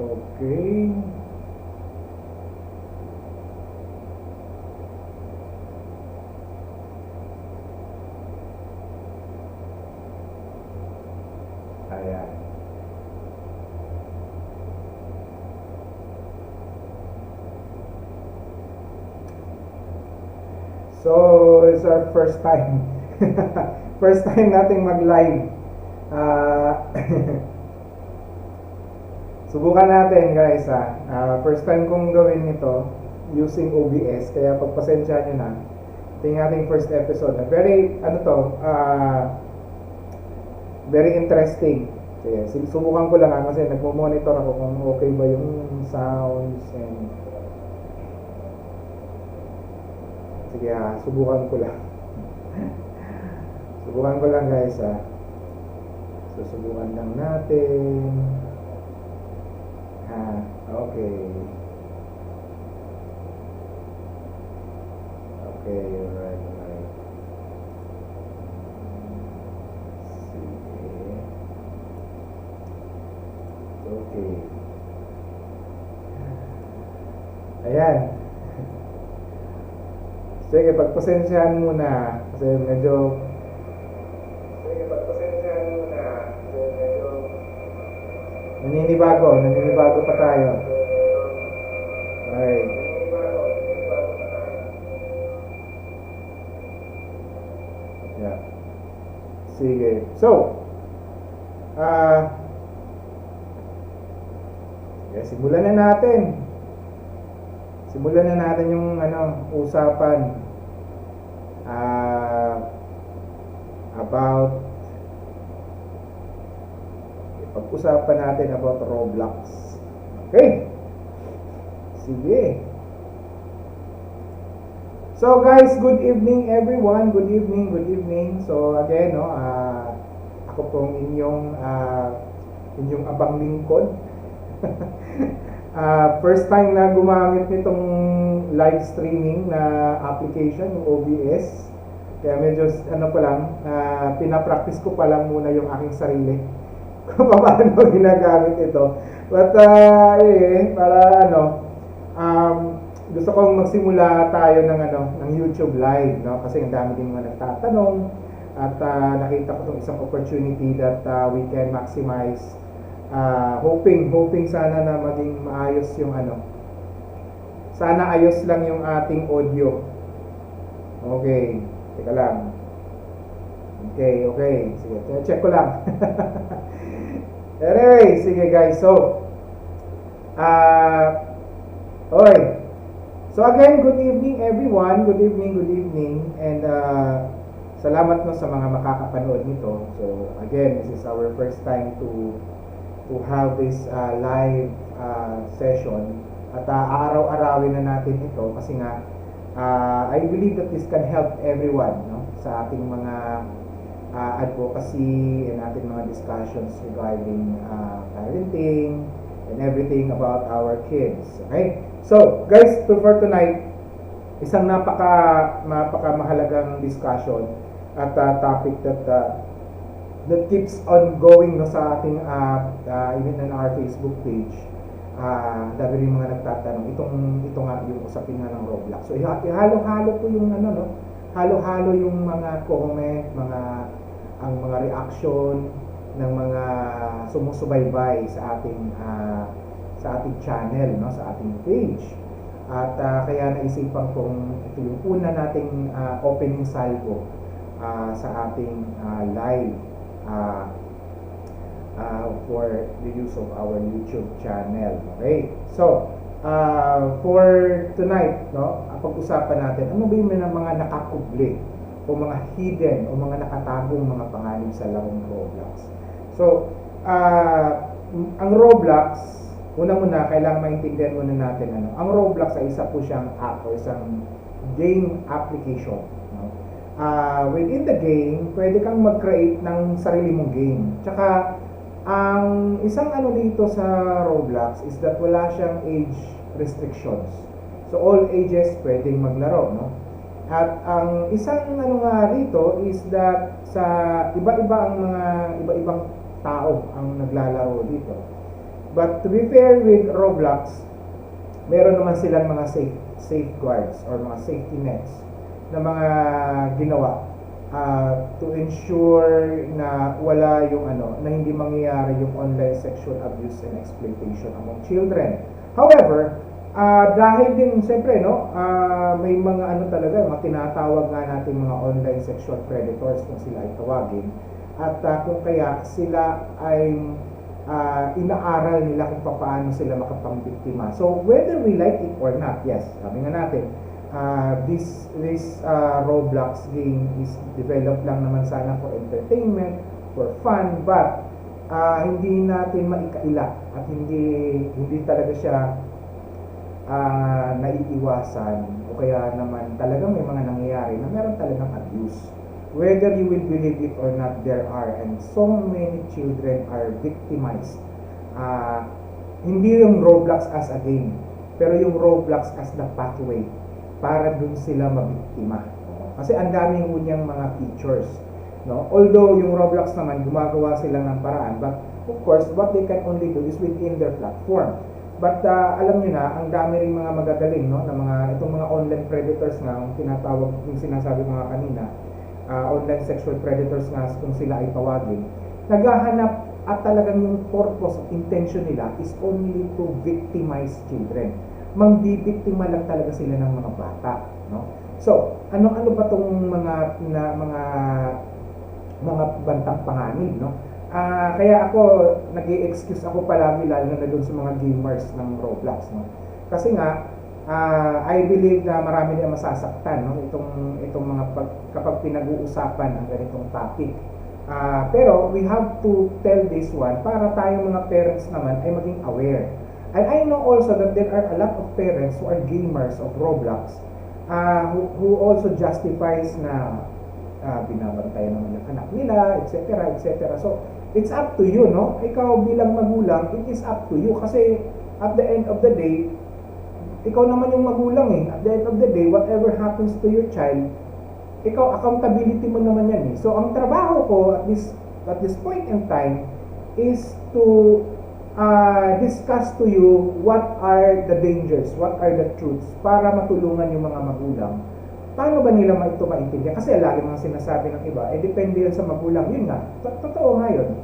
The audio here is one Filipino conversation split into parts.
Okay. Ayan. So, it's our first time. First time nating mag-live. Ah, subukan natin guys first time kong gawin ito using OBS, kaya pagpasensya nyo na. Ito yung ating first episode. Very, very interesting. Sige, subukan ko lang kasi nagmo-monitor ako kung okay ba yung sounds and sige subukan ko lang. Subukan ko lang guys susubukan lang natin. Okay. Okay, alright. Sige. Okay. Ayan. Sige, pagpasensyahan muna kasi medyo naninibago pa tayo. Okay. Yeah. Sige. So, simulan na natin. Simulan na natin yung usapan about pag-usapan natin about Roblox. Okay? Sige. So guys, good evening everyone. Good evening, good evening. So again, ako pong inyong abang lingkod. First time na gumamit nitong live streaming na application, yung OBS. Kaya medyo pinapractice ko pa lang muna yung aking sarili kung paano ginagamit ito. But gusto kong magsimula tayo ng YouTube live, no? Kasi ang dami din mga nagtatanong at nakita ko itong isang opportunity that we can maximize. Hoping sana na maging maayos yung sana ayos lang yung ating audio. Okay, teka lang. Okay. Sige, check ko lang. Anyway, sige guys. So, okay. So again, good evening everyone. Good evening. And salamat sa mga makakapanood nito. So again, this is our first time to have this live session. At araw-arawin na natin ito kasi nga I believe that this can help everyone, no? Sa ating mga advocacy and ating mga discussions regarding parenting and everything about our kids. Okay? So, guys, for tonight, isang napaka-mahalagang discussion at topic that keeps on going sa ating even on our Facebook page. Dami rin mga nagtatanong ito nga yung usapin nga ng Roblox. So, ihalo-halo po yung halo-halo yung mga comment, ang mga reaction ng mga sumusubaybay sa ating channel, no, sa ating page. At kaya naisipan kong ito yung una nating opening salvo sa ating live for the use of our YouTube channel. Okay? So, for tonight, no, pag-usapan natin ano ba yung mga nakakubli o mga hidden o mga nakatagong mga panganib sa larong Roblox. So, ang Roblox, una kailangan maintindihan muna natin ang Roblox ay isa po siyang app o isang game application, no? Within the game, pwede kang mag-create ng sarili mong game. Tsaka ang isang dito sa Roblox is that wala siyang age restrictions. So all ages pwedeng maglaro, no? At ang isang nga rito is that sa iba-ibang tao ang naglalaro dito. But to be fair with Roblox, meron naman silang mga safeguards or mga safety nets na mga ginawa to ensure na wala yung na hindi mangyayari yung online sexual abuse and exploitation among children. However, dahil din siyempre may mga talaga, mga tinatawag nga natin mga online sexual predators kung sila ay tawagin, at kung kaya sila ay inaaral nila kung paano sila makapangbiktima. So whether we like it or not, yes, sabi nga natin, this Roblox game is developed lang naman sana for entertainment, for fun, but hindi natin maikaila at hindi talaga siya naiiwasan, o kaya naman talaga may mga nangyayari na meron talagang abuse. Whether you will believe it or not, there are, and so many children are victimized. Hindi yung Roblox as a game, pero yung Roblox as the pathway para dun sila mabiktima. Kasi ang daming unyang mga features. Although yung Roblox naman, gumagawa sila ng paraan, but of course, what they can only do is within their platform. But alam niyo na, ang dami ring mga magagaling, na itong mga online predators nga, ang tinatawag, yung sinasabi mga kanina, online sexual predators nga kung sila ay tawagin, naghahanap at talagang yung purpose, intention nila is only to victimize children. Mangbibiktima lang talaga sila ng mga bata, So, ano ba tong mga bantang panganib, kaya ako nag-i-excuse ako palagi, lalo na doon sa mga gamers ng Roblox, kasi nga I believe na marami na masasaktan, itong mga kapag pinag-uusapan ang ganitong topic. Pero we have to tell this one para tayong mga parents naman ay maging aware. And I know also that there are a lot of parents who are gamers of Roblox, who also justifies na binabantayan naman ng anak nila, etc., etc. So, it's up to you, Ikaw bilang magulang, it is up to you. Kasi at the end of the day, ikaw naman yung magulang At the end of the day, whatever happens to your child, ikaw, accountability mo naman yan So, ang trabaho ko at this point in time is to discuss to you what are the dangers, what are the truths, para matulungan yung mga magulang. Paano ba nila ito maintindihan? Kasi lagi mga sinasabi ng iba, depende yan sa magulang. Yun nga, totoo nga yun.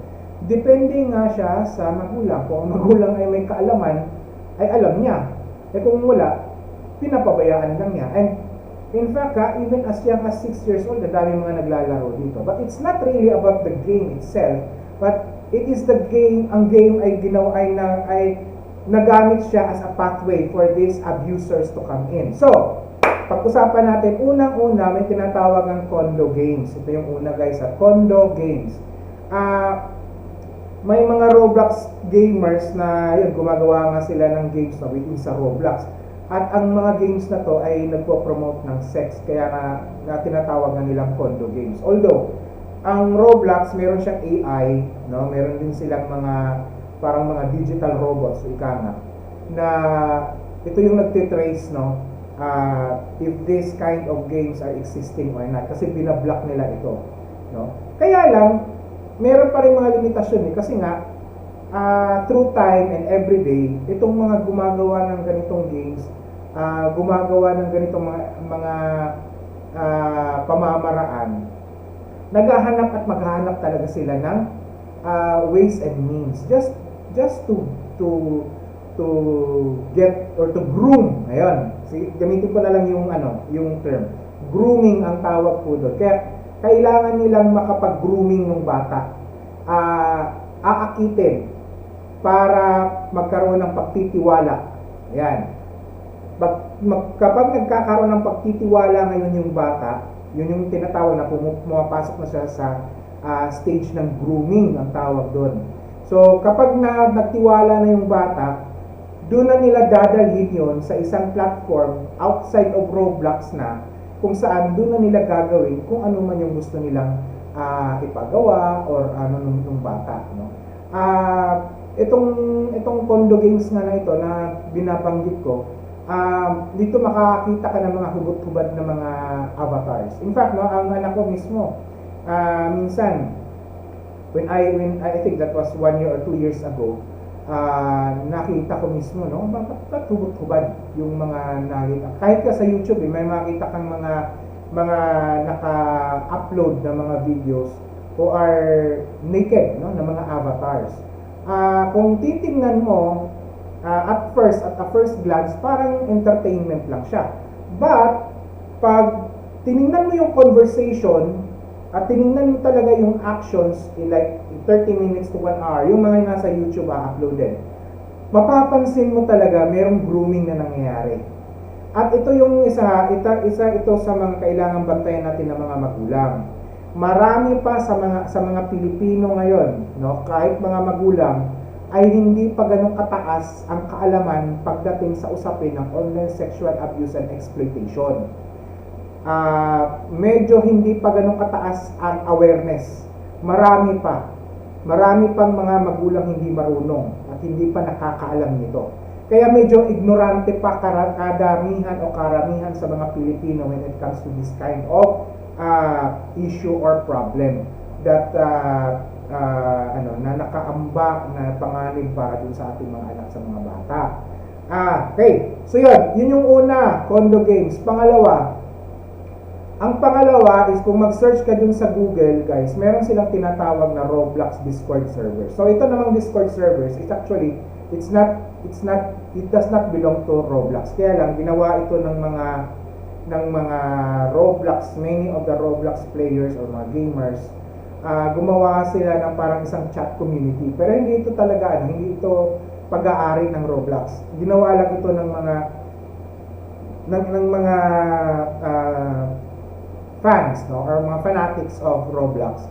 Depende nga siya sa magulang. Kung ang magulang ay may kaalaman, ay alam niya. Kung wala, pinapabayaan lang niya. And in fact, even as young as 6 years old, dami mga naglalaro dito. But it's not really about the game itself, but it is the game. Ang game ay nagamit siya as a pathway for these abusers to come in. So, pag-usapan natin, unang-una, may tinatawag ng condo games. Ito yung una, guys, condo games. May mga Roblox gamers na yun, gumagawa nga sila ng games within sa Roblox. At ang mga games na to ay nagpo-promote ng sex, kaya na tinatawag na nilang condo games. Although, ang Roblox, meron siyang AI, meron din silang parang mga digital robots, ika nga, na ito yung nagtitrace, if this kind of games are existing or not, kasi binablock nila ito, Kaya lang, meron pa rin mga limitasyon kasi nga through time and every day, itong mga gumagawa ng ganitong games, gumagawa ng ganitong mga pamamaraan, naghahanap at maghahanap talaga sila ng ways and means just to get or to groom. Ayun, gamitin ko na lang yung term grooming ang tawag po doon. Kaya kailangan nilang makapag-grooming ng bata, aakitin para magkaroon ng pagtitiwala. Ayan. Kapag nagkakaroon ng pagtitiwala ngayon yung bata, yun yung tinatawag na pumapasok na siya sa stage ng grooming ang tawag doon. So, kapag nagtiwala na yung bata, doon na nila dadalhin yun sa isang platform outside of Roblox na, kung saan doon na nila gagawin kung ano man yung gusto nilang ipagawa or ano nung bata. Itong condo games na ito na binabanggit ko, dito makakita ka ng mga hubot-hubad na mga avatars. In fact, ang anak ko mismo, minsan, when I think that was 1 year or 2 years ago, nakita ko mismo, no, bakit hubad yung mga nakita. Kahit ka sa YouTube, may makita kang mga naka-upload na mga videos who are naked, no, na mga avatars. Kung titingnan mo, at a first glance, parang entertainment lang siya. But, pag tiningnan mo yung conversation, at tiningnan mo talaga yung actions in like 30 minutes to 1 hour, yung mga nasa YouTube uploaded, mapapansin mo talaga merong grooming na nangyayari. At ito yung isa ito sa mga kailangan bantayan natin ng mga magulang. Marami pa sa mga Pilipino ngayon, no, kahit mga magulang, ay hindi pa ganun kataas ang kaalaman pagdating sa usapin ng online sexual abuse and exploitation. Medyo hindi pa ganun kataas ang awareness. Marami pang mga magulang hindi marunong at hindi pa nakakaalam nito. Kaya medyo ignorante pa karamihan sa mga Pilipino when it comes to this kind of issue or problem that na nakaamba na panganib para dun sa ating mga anak, sa mga bata. Okay. So yun yung una, condo games. Ang pangalawa is kung mag-search ka dun sa Google, guys, meron silang tinatawag na Roblox Discord server. So ito namang Discord servers, it does not belong to Roblox. Kaya lang ginawa ito ng mga Roblox, many of the Roblox players or mga gamers. Gumawa sila ng parang isang chat community. Pero hindi ito talaga, hindi ito pag-aari ng Roblox. Ginawa lang ito ng mga fans, no, or mga fanatics of Roblox.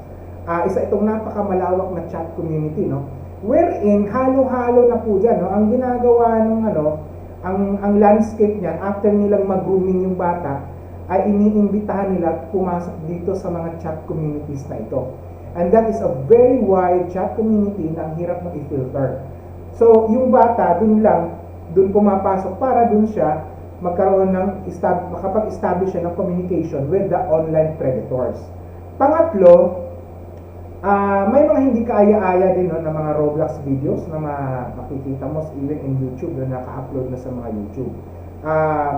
Isa itong napakamalawak na chat community, no, wherein halo-halo na po dyan, no, ang ginagawa ng ang landscape niyan after nilang mag-grooming yung bata ay iniimbitahan nila pumasok dito sa mga chat communities na ito. And that is a very wide chat community na ang hirap mong i-filter. So, yung bata, dun pumapasok para dun siya magkaroon makapag-establish siya ng communication with the online predators. Pangatlo, may mga hindi kaaya-aya din, no, na mga Roblox videos na makikita mo even in YouTube na naka-upload na sa mga YouTube.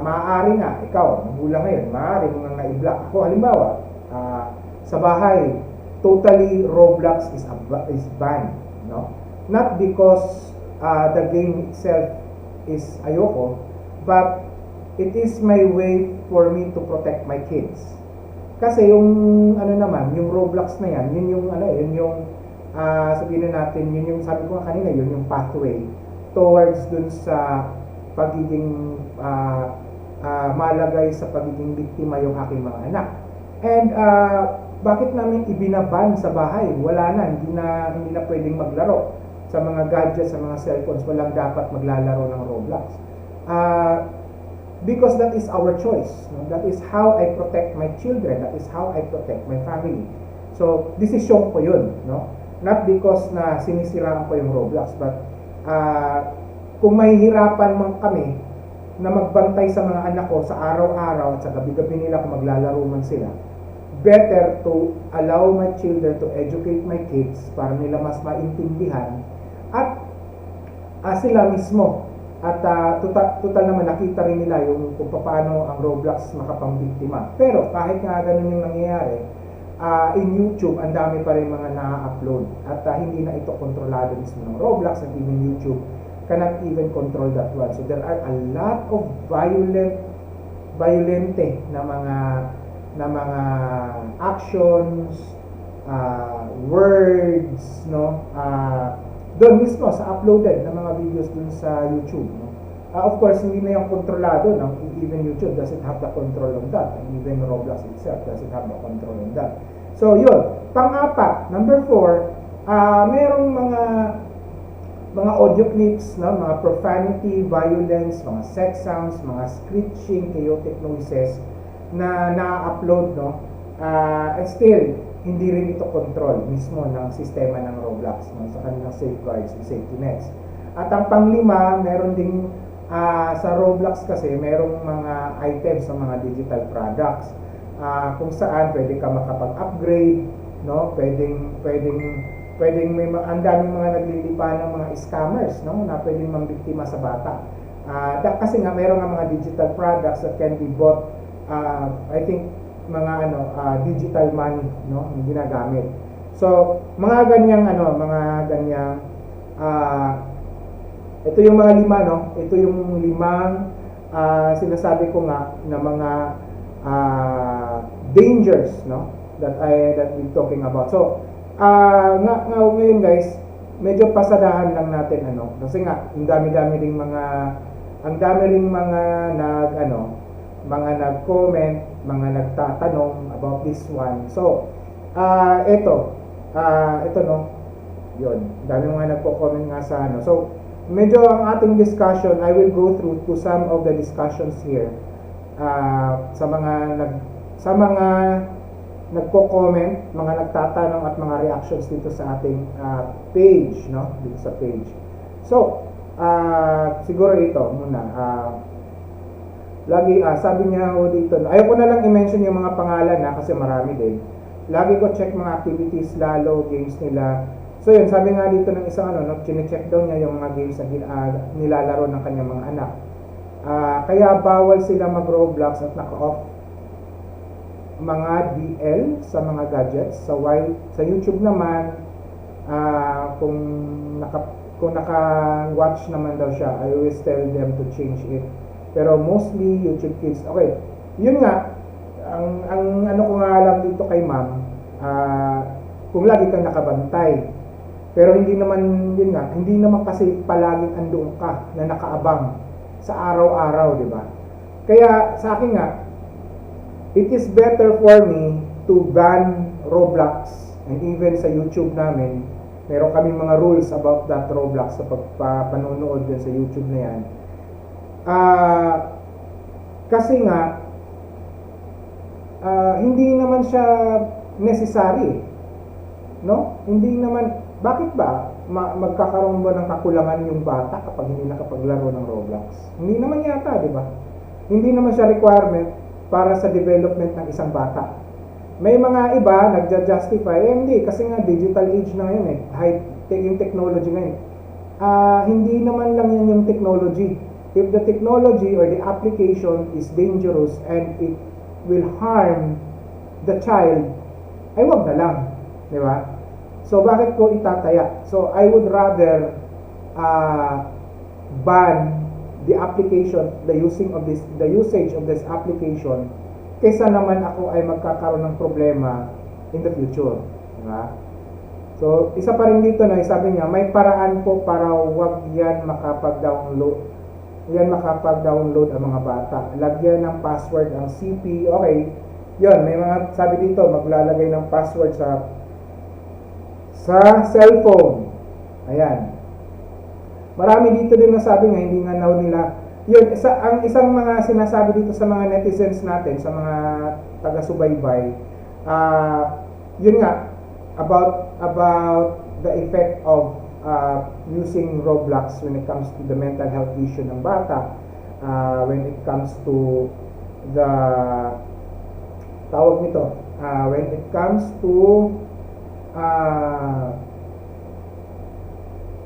Maaari nga, ikaw, magulang ngayon, maaari mo nga i-block. Ako, halimbawa, sa bahay, totally Roblox is banned, no? Not because the game itself is ayoko, but it is my way for me to protect my kids. Kasi yung yung Roblox na yan, yun yung sabihin na natin, yun yung sabi ko kanina, yun yung pathway towards dun sa pagiging malagay sa pagiging biktima yung aking mga anak. And bakit namin ibinaban sa bahay? Wala na, hindi na pwedeng maglaro sa mga gadgets, sa mga cellphones. Walang dapat maglalaro ng Roblox. Because that is our choice. No? That is how I protect my children. That is how I protect my family. So, desisyon ko yun. No? Not because na sinisiraan ko yung Roblox, but kung mahihirapan man kami na magbantay sa mga anak ko sa araw-araw at sa gabi-gabi nila kung maglalaro man sila, better to allow my children to educate my kids para nila mas maintindihan at sila mismo. At total naman nakita rin nila yung kung paano ang Roblox makapangbiktima. Pero kahit nga ganun yung nangyayari, in YouTube, ang dami pa rin mga na-upload. At hindi na ito kontrolado mismo ng Roblox, at even YouTube cannot even control that one. So there are a lot of violente na mga actions, words, no, doon mismo sa uploaded na mga videos dun sa YouTube, no? Of course, hindi na yung kontrolado, no? Even YouTube doesn't have the control on that, and even Roblox itself doesn't have the control on that. So yun, pang-apat, number 4, merong mga audio clips, no? Mga profanity, violence, mga sex sounds, mga screeching, chaotic noises na na-upload, no? Still hindi rin ito control mismo ng sistema ng Roblox, no, sa kanilang safeguards and safety nets. At ang panglima, meron ding sa Roblox kasi merong mga items sa mga digital products kung saan pwede ka makapag-upgrade, no, pwedeng pwedeng ang daming mga naglilipa ng mga scammers, no, na pwedeng mambiktima sa bata. Kasi nga mayroon nga mga digital products that can be bought, I think mga digital money, no, yung ginagamit. So mga ganyang ito yung mga lima, no, ito yung limang sinasabi ko nga na mga dangers, no, that we're talking about. So ngayon guys, medyo pasadahan lang natin, kasi nga ang dami ring mga mga nag-comment, mga nagtatanong about this one. So ito no, yun, dami mga nagko-comment nga sa So medyo ang ating discussion, I will go through to some of the discussions here sa mga nagko-comment, mga nagtatanong at mga reactions dito sa ating page, no? Dito sa page. So, siguro ito muna. Lagi sabi niya dito, ayoko na lang i-mention yung mga pangalan kasi marami din. Lagi ko check mga activities, lalo games nila. So yun, sabi nga dito ng isang chine-check daw niya yung mga games na nilalaro ng kanyang mga anak. Kaya bawal sila mag-Roblox at naka-off mga DL sa mga gadgets. Sa YouTube naman, kung naka-watch naman daw siya, I always tell them to change it. Pero mostly YouTube Kids. Okay, yun nga, ang ko nga alam dito kay ma'am, kung lagi kang nakabantay, pero hindi naman kasi palaging andoon ka na nakaabang sa araw-araw, di ba? Kaya sa akin nga, it is better for me to ban Roblox, and even sa YouTube namin, meron kami mga rules about that Roblox sa panonood din sa YouTube na yan. Kasi nga, hindi naman siya necessary, no? Hindi naman. Bakit ba magkakaroon ba ng kakulangan yung bata kapag hindi nakapaglaro ng Roblox? Hindi naman yata, di ba? Hindi naman siya requirement para sa development ng isang bata. May mga iba nagja-justify, hindi, kasi nga digital age na ngayon yung technology ngayon. Hindi naman lang yan yung technology. If the technology or the application is dangerous and it will harm the child, ay wag na lang, di ba? So bakit ko itataya? So I would rather ban the application, the usage of this application, kaysa naman ako ay magkakaroon ng problema in the future, di ba? So isa pa rin dito na sabi niya, may paraan po para wag yan makapag-download ang mga bata. Lagyan ng password ang CP. Okay, yun, may mga sabi dito, maglalagay ng password sa cellphone. Ayan. Marami dito din nasabi nga, hindi nga nila. Yun, ang isang mga sinasabi dito sa mga netizens natin, sa mga taga-subaybay, yun nga, about the effect of using Roblox when it comes to the mental health issue ng bata, when it comes to the when it comes to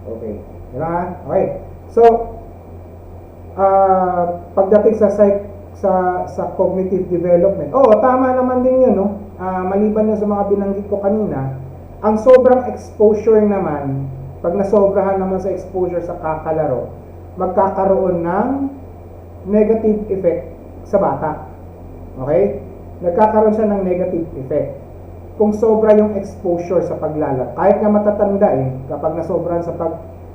okay. So pagdating sa cognitive development, tama naman din yun, no? Maliban na sa mga binanggit ko kanina, ang sobrang exposure naman, pag nasobrahan naman sa exposure sa kakalaro, magkakaroon ng negative effect sa bata. Okay? Nagkakaroon siya ng negative effect kung sobra yung exposure sa paglalaro. Kahit nga matatanda kapag nasobrahan sa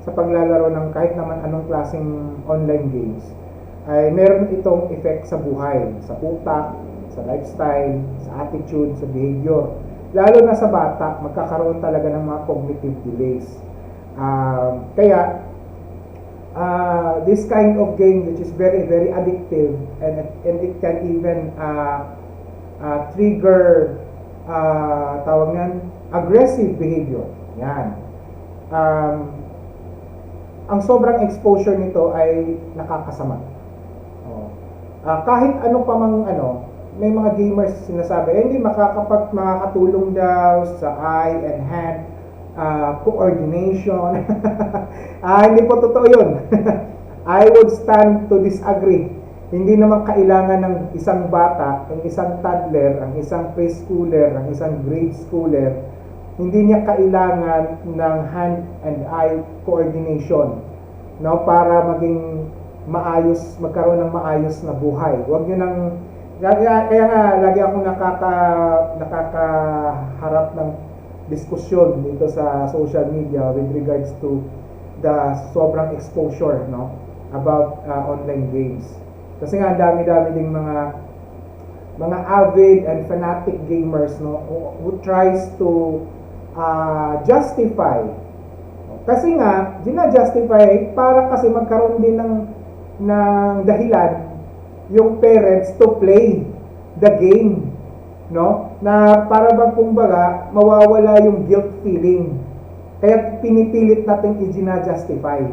paglalaro ng kahit naman anong klaseng online games, ay meron itong effect sa buhay, sa utak, sa lifestyle, sa attitude, sa behavior. Lalo na sa bata, magkakaroon talaga ng mga cognitive delays. Kaya this kind of game, which is very, very addictive, and it can even trigger aggressive behavior. Yan. Ang sobrang exposure nito ay nakakasama. Kahit ano pa mang may mga gamers sinasabi, hindi makakatulong daw sa eye and hand coordination. Hindi po totoo yun. I would stand to disagree. Hindi naman kailangan ng isang bata, ang isang toddler, ang isang preschooler, ang isang grade schooler, hindi niya kailangan ng hand and eye coordination, no, para maging maayos, magkaroon ng maayos na buhay. Huwag niyo nang kaya nga lagi akong nakakaharap ng diskusyon dito sa social media with regards to the sobrang exposure, no, about online games. Kasi nga dami-dami ding mga avid and fanatic gamers, no, who tries to justify. Kasi nga gina-justify para kasi magkaroon din ng dahilan yung parents to play the game, no, na para bang kumbaga mawawala yung guilt feeling. Kaya pinipilit natin i-justify.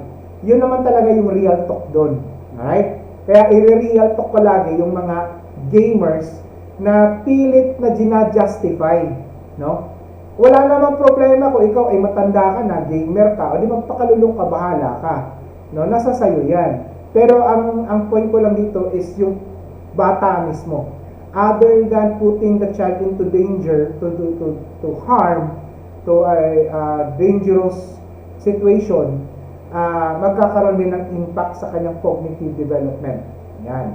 Yun naman talaga yung real talk doon. Alright? Kaya i-real talk ko lagi yung mga gamers na pilit na gina-justify, no? Wala namang problema kung ikaw ay matanda ka na, gamer ka, o di magpakalulong ka, bahala ka, no? Nasa sayo yan. Pero ang point ko lang dito is yung bata mismo. Other than putting the child into danger, to harm, to a dangerous situation, magkakaroon din ng impact sa kanyang cognitive development. Yan.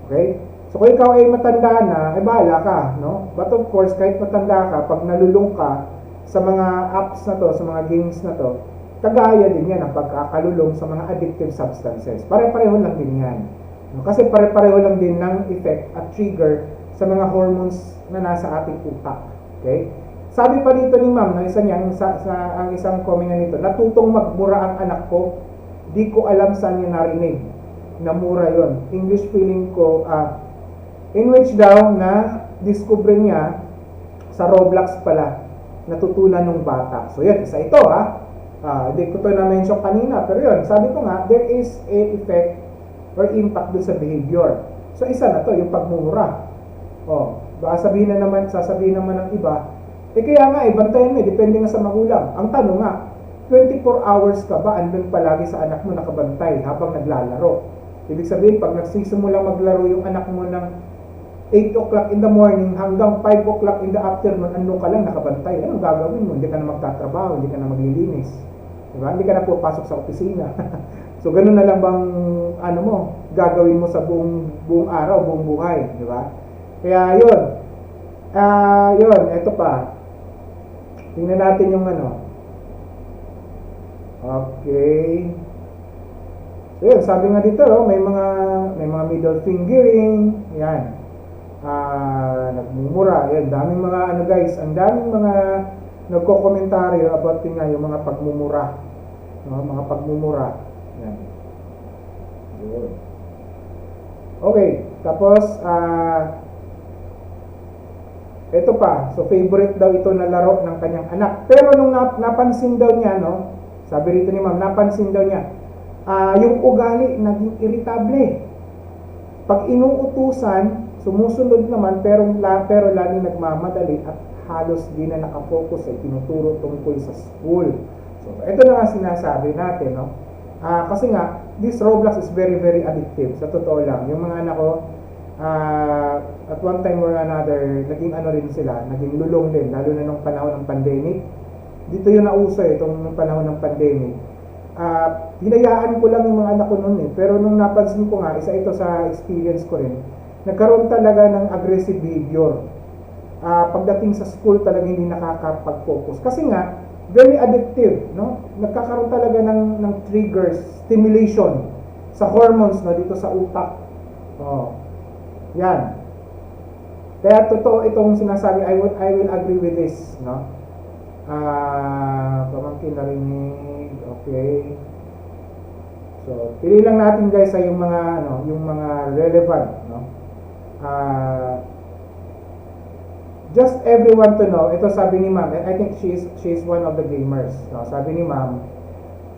Okay? So kung ikaw ay matanda na, ay bahala ka, no? But of course, kahit matanda ka, pag nalulung ka sa mga apps na to, sa mga games na to, kagaya din yan ang pagkakalulong sa mga addictive substances. Pare-pareho lang din yan. No? Kasi pare-pareho lang din ng effect at trigger sa mga hormones na nasa ating utak. Okay? Sabi pa dito ni ma'am, na isa niya, ang isang comment na nito, natutong magmura ang anak ko, di ko alam saan niya narinig. Namura yon. English feeling ko, in which daw na discover niya sa Roblox pala, natutunan ng bata. So yan, isa ito ha. Hindi ko to na-mention kanina, pero yun, sabi ko nga, there is a effect or impact dun sa behavior. So isa na to, yung pagmumura. Baka sasabihin naman ng iba, kaya nga, bantayan mo, depende nga sa magulang. Ang tanong nga, 24 hours ka ba andun palagi sa anak mo nakabantay habang naglalaro? Ibig sabihin, pag nagsisimula maglaro yung anak mo ng 8 o'clock in the morning hanggang 5 o'clock in the afternoon, andun ka lang nakabantay. Anong gagawin mo? Hindi ka na magtatrabaho, hindi ka na maglilinis. Diba? Hindi ka na pupasok sa opisina. So, ganun na lang bang, gagawin mo sa buong araw, buong buhay. Diba? Kaya, yun. Ito pa. Tingnan natin yung Okay. So yun, sabi nga dito, may mga middle fingering, yan. Nagmumura, yan, daming mga guys, ang daming mga nagko-komentaryo about yung mga pagmumura. No, mga pagmumura. Yan. Yun. Okay, tapos ito pa, so favorite daw ito na laro ng kanyang anak. Pero nung napansin daw niya, no, sabi rito ni ma'am, napansin daw niya, yung ugali naging irritable. Pag inuutusan, sumusunod naman, pero laging nagmamadali at halos di na nakafocus ay tinuturo tungkol sa school. So, ito na nga sinasabi natin, no? Kasi nga, this Roblox is very, very addictive. Sa totoo lang, yung mga anak ko, at one time or another, naging rin sila, naging lulong din, lalo na nung panahon ng pandemic. Dito yung nauso itong panahon ng pandemic. Hinayaan ko lang yung mga anak ko noon pero nung napansin ko nga, isa ito sa experience ko rin, nagkaroon talaga ng aggressive behavior. Pagdating sa school talaga hindi nakakapag-focus. Kasi nga, very addictive, no? Nagkakaroon talaga ng triggers, stimulation sa hormones dito sa utak. Yan. Kaya totoo itong sinasabi, I will agree with this, no? Pamangkin narinig, okay. So, pili lang natin guys ay yung mga relevant, no? Just everyone to know, ito sabi ni ma'am, I think she's one of the gamers, no? Sabi ni ma'am,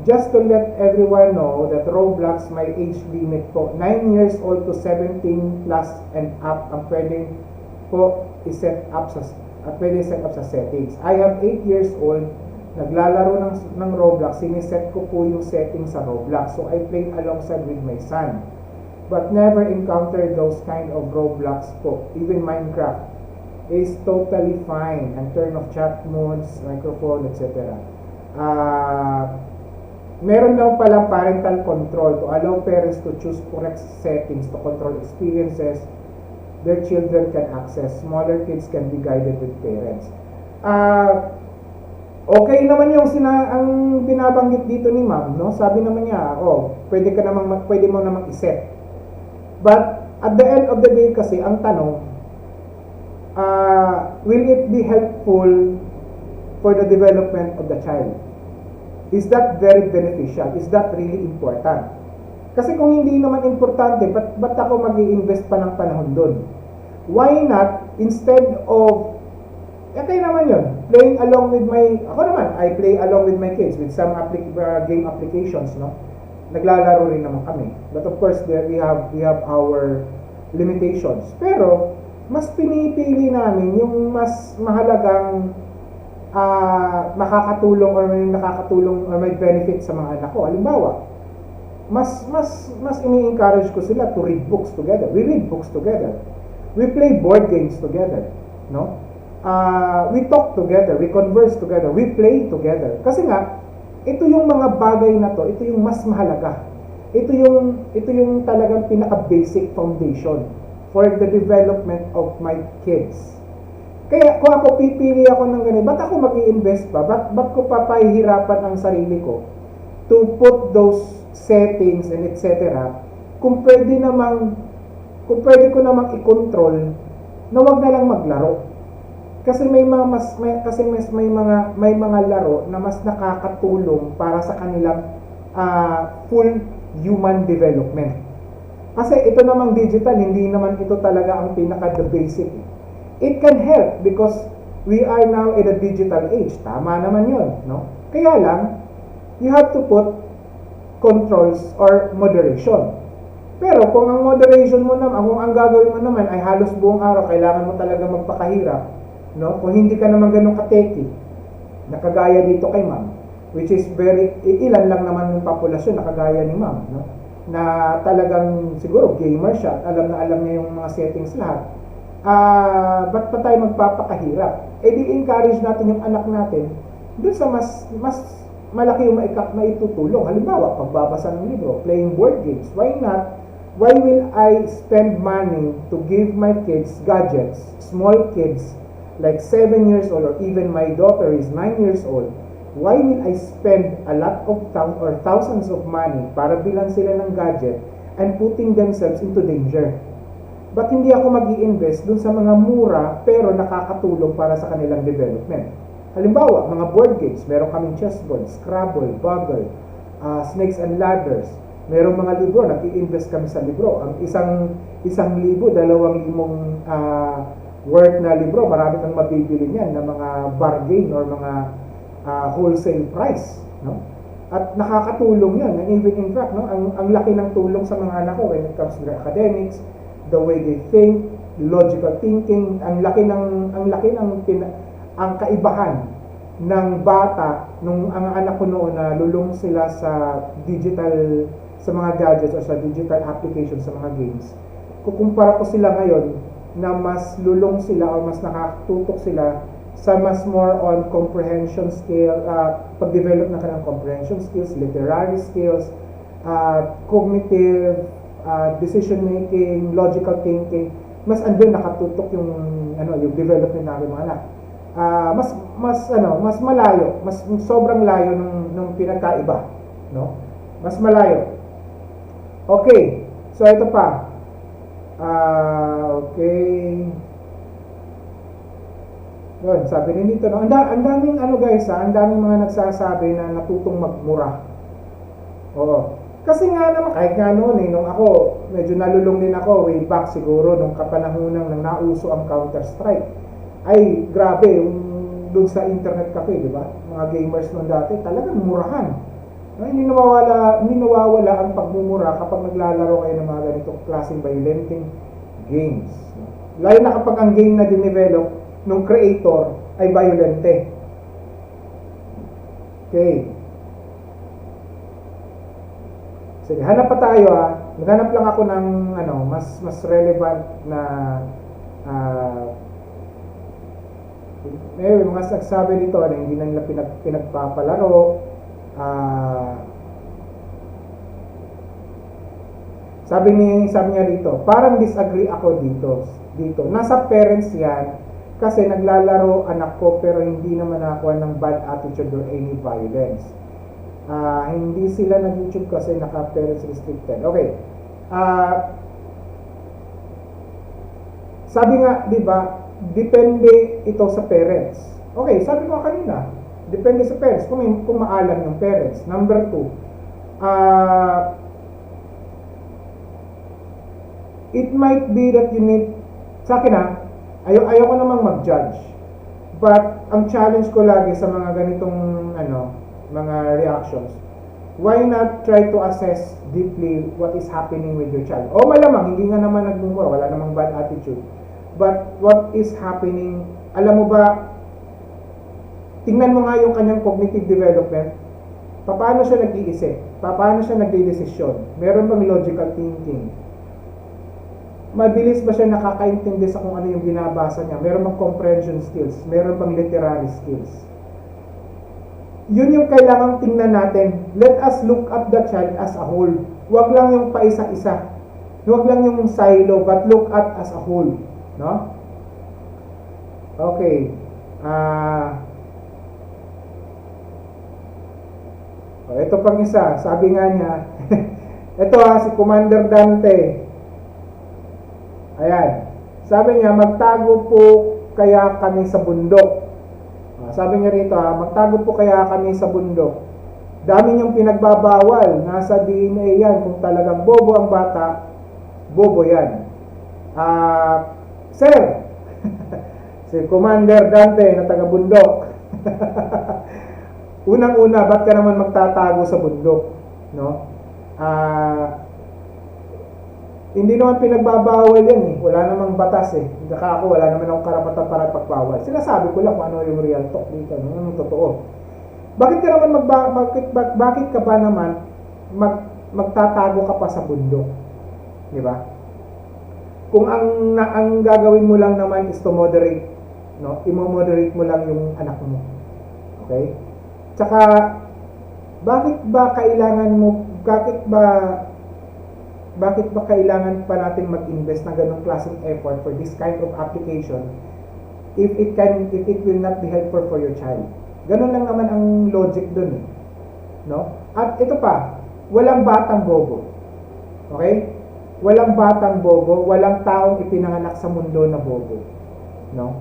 just to let everyone know that Roblox may age limit po, 9 years old to 17 plus and up ang pwedeng po i-set up sa settings. I have 8 years old naglalaro ng Roblox, siniset ko po yung setting sa Roblox. So I play alongside with my son. But never encountered those kind of Roblox po. Even Minecraft is totally fine and turn off chat modes, microphone, etc. Meron daw palang parental control to allow parents to choose correct settings to control experiences their children can access. Smaller kids can be guided with parents. Okay naman yung ang binabanggit dito ni ma'am, no? Sabi naman niya, pwede mo namang iset. But at the end of the day kasi ang tanong, will it be helpful for the development of the child? Is that very beneficial? Is that really important? Kasi kung hindi naman importante, ba't ako mag-i-invest pa ng panahon doon? Why not, instead of, kayo naman yun, playing along with ako naman, I play along with my kids with some game applications, no? Naglalaro rin naman kami. But of course, we have our limitations. Pero, mas pinipili namin yung mas mahalagang makakatulong or may benefit sa mga anak ko. Halimbawa, mas ini-encourage ko sila to read books together. We read books together. We play board games together, no? We talk together, we converse together, we play together. Kasi nga, ito yung mga bagay na to, ito yung mas mahalaga. Ito yung talagang pinaka-basic foundation for the development of my kids. Kaya kung ako pipili ako ng ganito, ba't ako mag-i-invest pa? Ba't ko papahihirapan ang sarili ko to put those settings and etc. Kung pwede ko namang i-control na wag na lang maglaro. Kasi may mga laro na mas nakakatulong para sa kanilang full human development. Kasi ito namang digital, hindi naman ito talaga ang pinaka the basic. It can help because we are now in a digital age. Tama naman 'yon, no? Kaya lang you have to put controls or moderation. Pero kung ang moderation mo naman, kung ang gagawin mo naman ay halos buong araw kailangan mo talaga magpakahirap, no? Kung hindi ka naman ganun kateki, nakagaya dito kay ma'am, which is ilan lang naman yung populasyon nakagaya ni ma'am, no? Na talagang siguro gamer siya, alam niya yung mga settings lahat. Ba't pa tayo magpapakahirap? Di-encourage natin yung anak natin dun sa mas malaki yung maitutulong. Halimbawa, pagbabasa ng libro, playing board games. Why not? Why will I spend money to give my kids gadgets, small kids, like 7 years old, or even my daughter is 9 years old? Why will I spend a lot of thousands of money para bilan sila ng gadget and putting themselves into danger? Ba't hindi ako mag-i-invest dun sa mga mura pero nakakatulong para sa kanilang development? Halimbawa, mga board games, meron kaming chessboard, Scrabble, Boggle, Snakes and Ladders. Merong mga libro, nag-i-invest kami sa libro. Ang isang libo, 2,000 worth na libro, marami kang mabibili niyan na mga bargain or mga wholesale price, no? At nakakatulong 'yan. And even in fact, no, ang laki ng tulong sa mga anak ko when it comes to their academics, the way they think, logical thinking, ang kaibahan ng bata nung ang anak ko noon na lulong sila sa mga gadgets o sa digital applications sa mga games. Kukumpara ko sila ngayon na mas lulong sila o mas nakatutok sila sa mas more on comprehension skill, pag-develop ng kanilang comprehension skills, literary skills, cognitive, decision making, logical thinking. Mas andun nakatutok yung development ng mga anak. Mas malayo, mas sobrang layo nung pinagkaiba, no? Mas malayo. Okay. So ito pa. Okay. Yun, sabi rin dito, no? Ang daming guys, ang daming mga nagsasabi na natutong magmura. Oo. Kasi nga naman, kahit nga noon nung ako, medyo nalulong din ako way back siguro nung kapanahunan nang nauso ang Counter-Strike. Ay, grabe, doon sa internet cafe, di ba? Mga gamers noon dati, talagang murahan. No, hindi nawawala ang pagmumura kapag naglalaro kayo ng mga ganitong klaseng violenting games. Lalo na kapag ang game na dinevelop nung creator ay violente. Okay. Sige, hanap pa tayo Naghanap lang ako ng mas relevant na may mga nagsabi dito na hindi na nila pinagpapalaro. Sabi niya dito, parang disagree ako dito. Nasa parents 'yan kasi naglalaro anak ko pero hindi naman nakakuha ng bad attitude or any violence. Hindi sila nag-YouTube kasi naka-parents restricted. Okay. Sabi nga, di ba, depende ito sa parents. Okay, sabi ko kanina, depende sa parents. Kung maalam yung parents. Number 2, it might be that you need, sa akin ayoko namang mag-judge. But, ang challenge ko lagi sa mga ganitong, mga reactions, why not try to assess deeply what is happening with your child? O malamang, hindi nga naman nagmumura, wala namang bad attitude. But what is happening, alam mo ba, tingnan mo nga yung kanyang cognitive development, paano siya nag-iisip, paano siya nagdedesisyon, meron bang logical thinking, mabilis ba siya nakakaintindi sa kung ano yung binabasa niya, meron bang comprehension skills, meron bang literary skills. Yun yung kailangang tingnan natin. Let us look at the child as a whole. Huwag lang yung paisa-isa. Huwag lang yung silo, but look at as a whole. No? Okay. Ito pang isa. Sabi nga niya, ito si Commander Dante. Ayan. Sabi niya, magtago po kaya kami sa bundok. Sabi niya rito, magtago po kaya kami sa bundok. Dami niyong pinagbabawal. Nasa DNA yan. Kung talagang bobo ang bata, bobo yan. Sir, si Commander Dante na taga bundok. Unang-una, ba't ka naman magtatago sa bundok? No? Hindi naman pinagbabawal yan Wala namang batas Saka ako, wala naman akong karapatan para pagbawal. Sinasabi ko lang kung ano yung real talk dito. Anong totoo. Bakit ka naman bakit ka ba naman magtatago ka pa sa bundok? Di ba? Kung ang gagawin mo lang naman is to moderate, imo-moderate mo lang yung anak mo. Okay? Tsaka, bakit ba kailangan pa natin mag-invest na ganong klaseng effort for this kind of application if it will not be helpful for your child? Ganon lang naman ang logic dun no? At ito pa, walang batang bobo. Okay? Walang batang bobo, walang taong ipinanganak sa mundo na bobo. No?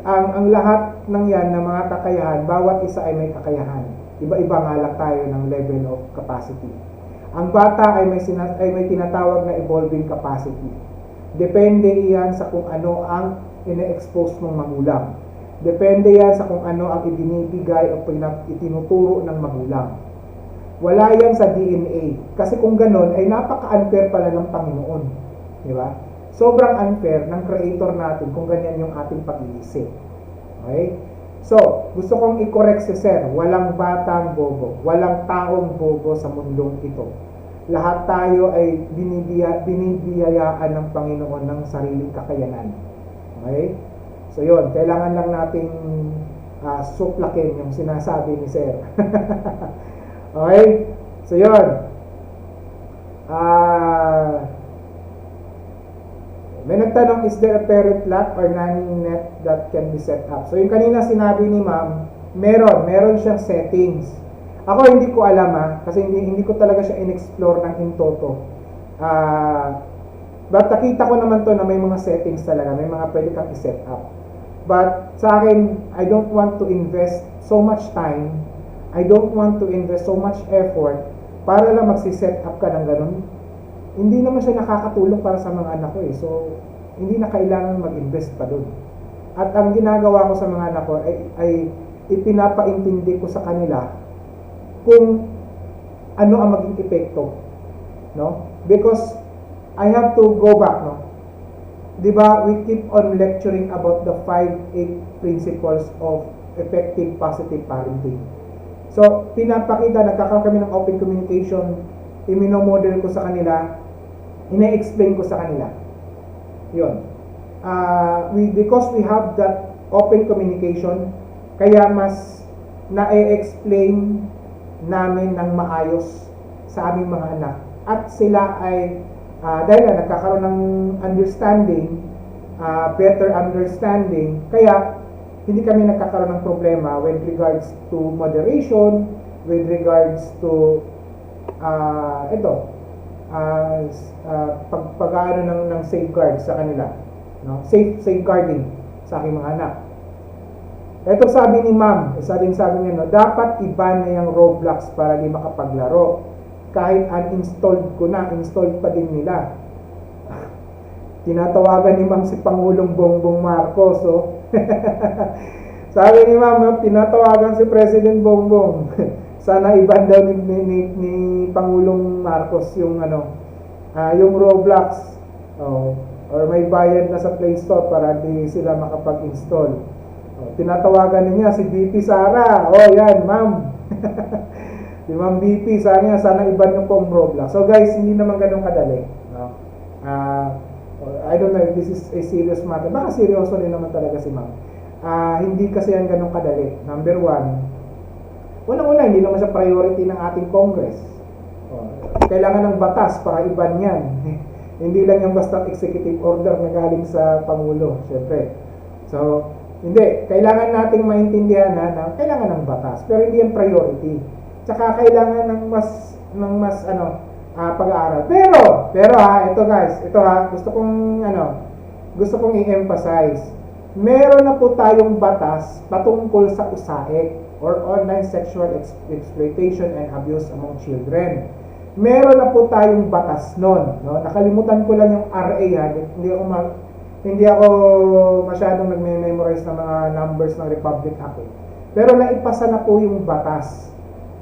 Ang lahat ng yan na mga kakayahan, bawat isa ay may kakayahan. Iba-iba nga lang tayo ng level of capacity. Ang bata ay may tinatawag na evolving capacity. Depende yan sa kung ano ang ine-expose ng magulang. Depende yan sa kung ano ang ibinibigay o itinuturo ng magulang. Wala yan sa DNA. Kasi kung ganon, ay napaka-unfair pala ng Panginoon. Di ba? Sobrang unfair ng Creator natin kung ganyan yung ating pag-iisip. Okay? So, gusto kong i-correct si Sir. Walang batang bobo. Walang taong bobo sa mundong ito. Lahat tayo ay binibiyayaan ng Panginoon ng sariling kakayanan. Okay? So, yun. Kailangan lang nating suplakin yung sinasabi ni Sir. Okay? So, yun. May nagtanong, is there a parent lock or nanny net that can be set up? So, yung kanina sinabi ni ma'am, meron siyang settings. Ako hindi ko alam kasi hindi ko talaga siya in-explore ng in toto. But nakita ko naman to na may mga settings talaga, may mga pwede kang i-set up. But sa akin, I don't want to invest so much time, I don't want to invest so much effort para lang magsi-set up ka ng ganun. Hindi naman siya nakakatulong para sa mga anak ko So, hindi na kailangan mag-invest pa doon. At ang ginagawa ko sa mga anak ko ay ipinapaintindi ko sa kanila kung ano ang maging epekto. No? Because I have to go back, no? Diba, we keep on lecturing about the 5-8 principles of effective positive parenting. So, pinapakita, nagkakaroon kami ng open communication, iminomodel ko sa kanila, ina-explain ko sa kanila. Yun. Because we have that open communication, kaya mas na-explain namin ng maayos sa aming mga anak. At sila ay, dahil na nagkakaroon ng understanding, better understanding, kaya hindi kami nagkakaroon ng problema with regards to moderation, with regards to pag-aano ng safeguard sa kanila, no? Safeguarding sa aking mga anak. Ito sabi ni ma'am, sabi niya, no, dapat iba na yung Roblox para di makapaglaro. Kahit uninstalled ko na, installed pa din nila. Tinatawagan ni ma'am si Pangulong Bongbong Marcos, oh. Sabi ni ma'am, no, tinatawagan si President Bongbong. Sana iban daw ni Pangulong Marcos yung yung Roblox, or may bayad na sa Play Store para di sila makapag-install. Tinatawagan niya si VP Sara. Yan, ma'am. Si Ma'am VP, sana iban yung pong Roblox. So guys, hindi naman ganun kadali, no? I don't know if this is a serious matter. Baka seryoso din naman talaga si ma'am. Hindi kasi yan ganun kadali. Number one, unang-una, hindi naman siya priority ng ating Congress. Kailangan ng batas para iban yan. Hindi lang yung basta executive order na galing sa Pangulo, syempre. So, hindi. Kailangan nating maintindihan na kailangan ng batas, pero hindi yan priority. Tsaka kailangan ng mas pag-aaral. Pero ito guys, gusto kong i-emphasize. Meron na po tayong batas patungkol sa USAID or online sexual exploitation and abuse among children. Meron na po tayong batas nun, no? Nakalimutan ko lang yung RA, hindi ako masyadong nagme-memorize ng mga numbers ng Republic Act. Pero naipasa na po yung batas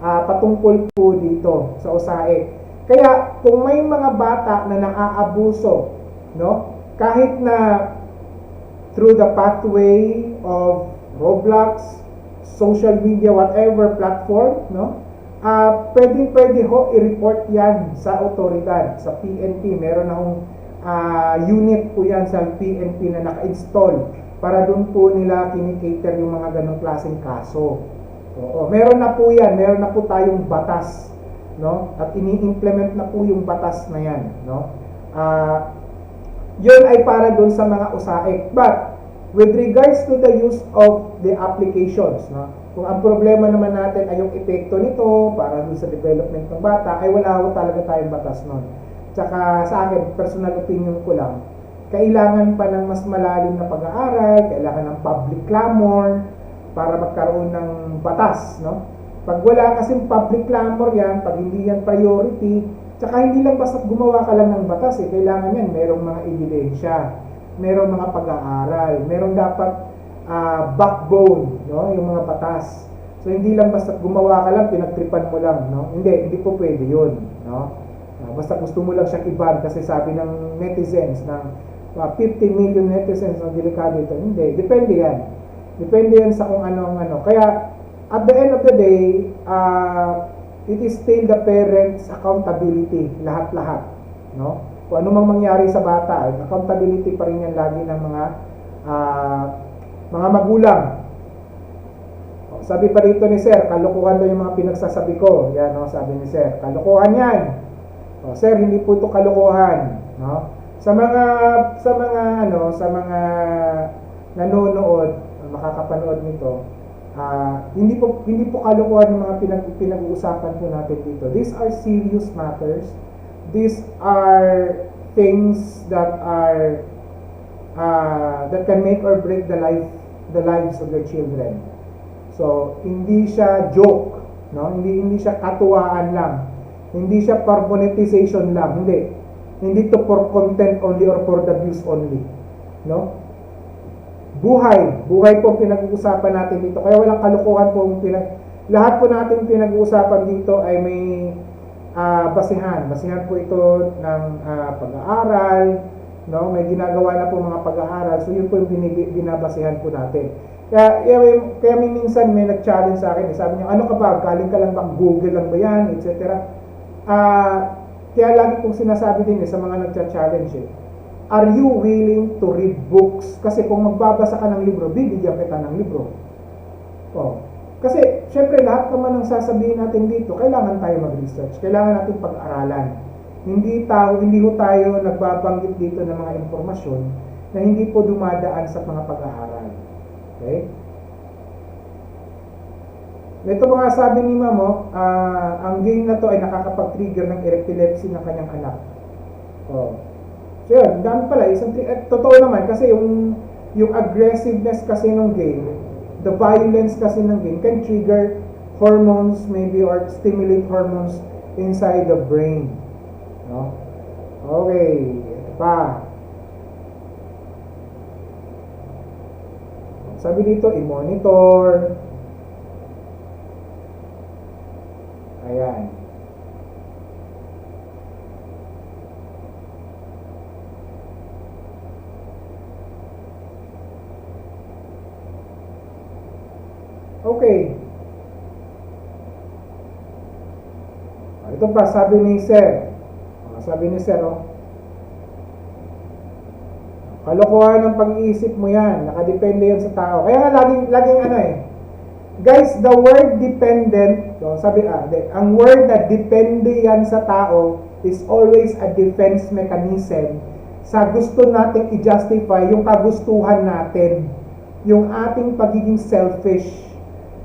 patungkol po dito sa USAID. Kaya kung may mga bata na naaabuso, no, kahit na through the pathway of Roblox, social media, whatever platform, no, pwede ho i-report yan sa otoridad, sa PNP. Meron akong unit po yan sa PNP na naka-install para doon po nila kinikater yung mga ganong klaseng kaso. Meron na po yan, meron na po tayong batas, no? At ini-implement na po yung batas na yan, no? Yun ay para doon sa mga USAID. But with regards to the use of the applications, no? Kung ang problema naman natin ay yung epekto nito para doon sa development ng bata, ay wala ho talaga tayong batas nun. Tsaka sa akin, personal opinion ko lang, kailangan pa ng mas malalim na pag-aaral, kailangan ng public clamor para magkaroon ng batas, no? Pag wala kasing public clamor yan, pag hindi yan priority, tsaka hindi lang basta gumawa ka lang ng batas, kailangan yan, merong mga ebidensya, merong mga pag-aaral, merong dapat backbone, no? Yung mga batas. So hindi lang basta gumawa ka lang, pinagtripan mo lang, no? Hindi po pwede yun, no? Basta gusto mo lang siyang iban kasi sabi ng netizens, ng 50 million netizens ang delikado ito. Hindi, depende yan. Depende yan sa kung ano. Kaya, at the end of the day, it is still the parents' accountability, lahat-lahat, no? Kung ano mang mangyari sa bata, accountability pa rin yan lagi ng mga magulang. Sabi pa rito ni Sir, kalokohan daw yung mga pinagsasabi ko. Yan, no? Sabi ni Sir, kalokohan yan. Sir, hindi po ito kalokohan, no? Sa mga nanonood, makakapanood nito, hindi po kalokohan yung mga pinag-uusapan po natin dito. These are serious matters. These are things that can make or break the lives of your children. So, hindi siya joke, no? Hindi siya katuwaan lang. Hindi siya for monetization lang, hindi to for content only or for the views only, no? Buhay po pinag-uusapan natin dito. Kaya walang kalukuhan po lahat po natin pinag-uusapan dito ay may basihan po ito ng pag-aaral, no? May ginagawa na po mga pag-aaral, so yun po yung binabasihan po natin. Kaya minsan may nag-challenge sa akin, sabi niya, ano ka ba, galing ka lang ba, Google lang ba yan, etc. Kaya lagi kong sinasabi din sa mga nag-challenge, are you willing to read books? Kasi kung magbabasa ka ng libro, bibigyan kita ng libro. Kasi syempre lahat naman ng sasabihin natin dito, kailangan tayo mag-research, kailangan natin pag-aralan. Hindi ho tayo nagbabanggit dito ng mga impormasyon na hindi po dumadaan sa mga pag-aaral. Okay? Ito mga sabi ni Mamo, ang game na to ay nakakapag-trigger ng epilepsy ng kanyang anak. So yun, dami pala. Totoo naman kasi yung aggressiveness kasi ng game, the violence kasi ng game can trigger hormones maybe or stimulate hormones inside the brain. No? Okay, ito pa. Sabi dito, i-monitor. Ayan. Okay. Ito pa, sabi ni Sir. Sabi ni Sir, kalokohan ng pag-iisip mo yan. Nakadepende yan sa tao. Kaya nga laging guys, the word dependent, ang word na depende yan sa tao is always a defense mechanism sa gusto nating i-justify yung kagustuhan natin, yung ating pagiging selfish.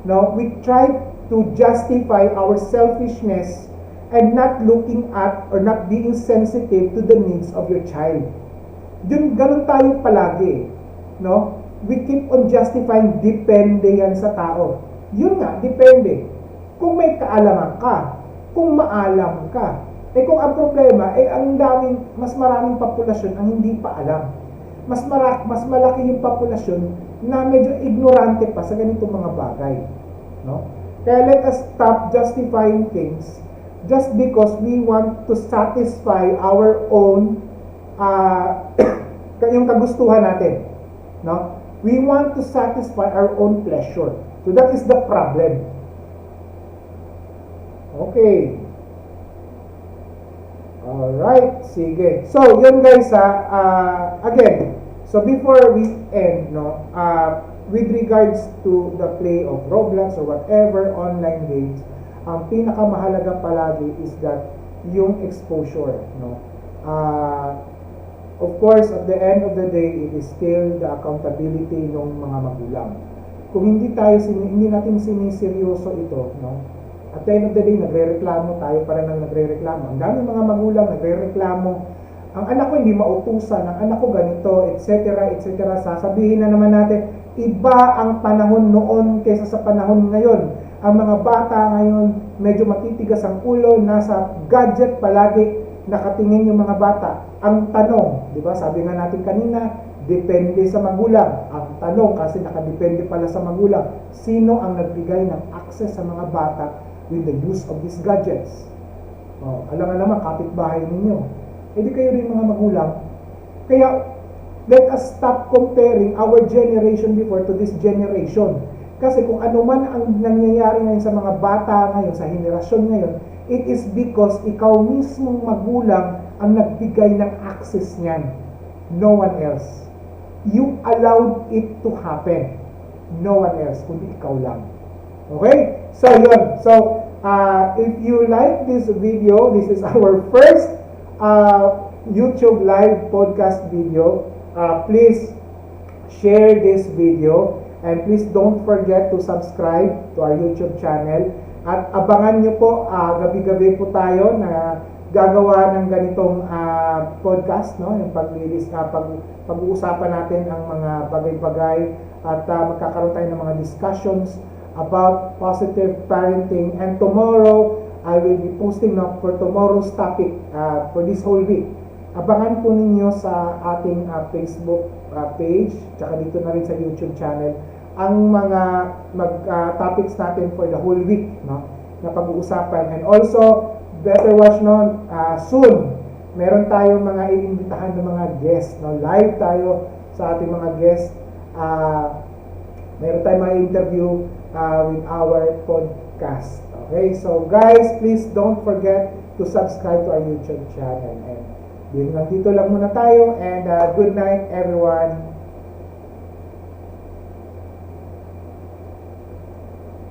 No? We try to justify our selfishness and not looking at or not being sensitive to the needs of your child. Ganun tayo palagi, no? We keep on justifying, depende yan sa tao. Yun nga, depende. Kung may kaalaman ka, kung maalam ka, kung ang problema, mas maraming populasyon ang hindi pa alam. Mas malaki yung populasyon na medyo ignorante pa sa ganitong mga bagay. No? Kaya let us stop justifying things just because we want to satisfy our own yung kagustuhan natin. No? We want to satisfy our own pleasure. So that is the problem. Okay. Alright, sige. So, yun guys again, so before we end, with regards to the play of Roblox or whatever online games, ang pinakamahalaga palagi is that yung exposure, of course, at the end of the day, it is still the accountability ng mga magulang. Kung hindi natin siniseryoso ito, at the end of the day, nagre-reklamo tayo para nang nagre-reklamo. Ang dami mga magulang nagre-reklamo. Ang anak ko hindi mautusan, ang anak ko ganito, etc., etc. Sasabihin na naman natin, iba ang panahon noon kaysa sa panahon ngayon. Ang mga bata ngayon, medyo matitigas ang ulo, nasa gadget palagi, nakatingin yung mga bata. Ang tanong, di ba, sabi nga natin kanina, depende sa magulang. Ang tanong, kasi nakadepende pala sa magulang, sino ang nagbigay ng access sa mga bata with the use of these gadgets? Alam naman, kapitbahay ninyo. Di kayo rin mga magulang. Kaya, let us stop comparing our generation before to this generation. Kasi kung ano man ang nangyayari ngayon sa mga bata ngayon, sa henerasyon ngayon, it is because ikaw mismong magulang ang nagbigay ng access niyan. No one else. You allowed it to happen. No one else, kundi ikaw lang. Okay? So, yun. So, if you like this video, this is our first YouTube live podcast video. Please share this video. And please don't forget to subscribe to our YouTube channel. At abangan nyo po, gabi-gabi po tayo na gagawa ng ganitong podcast, yung pag-uusapan natin ang mga bagay-bagay at magkakaroon tayo ng mga discussions about positive parenting. And tomorrow, I will be posting for tomorrow's topic for this whole week. Abangan po ninyo sa ating Facebook page, tsaka dito na rin sa YouTube channel, ang mga topics natin for the whole week, na pag-uusapan. And also, better watch soon, meron tayong mga iimbitahan ng mga guests, live tayo sa ating mga guests. Meron tayong mga interview with our podcast. Okay, so guys, please don't forget to subscribe to our YouTube channel. And dito lang muna tayo, and good night everyone.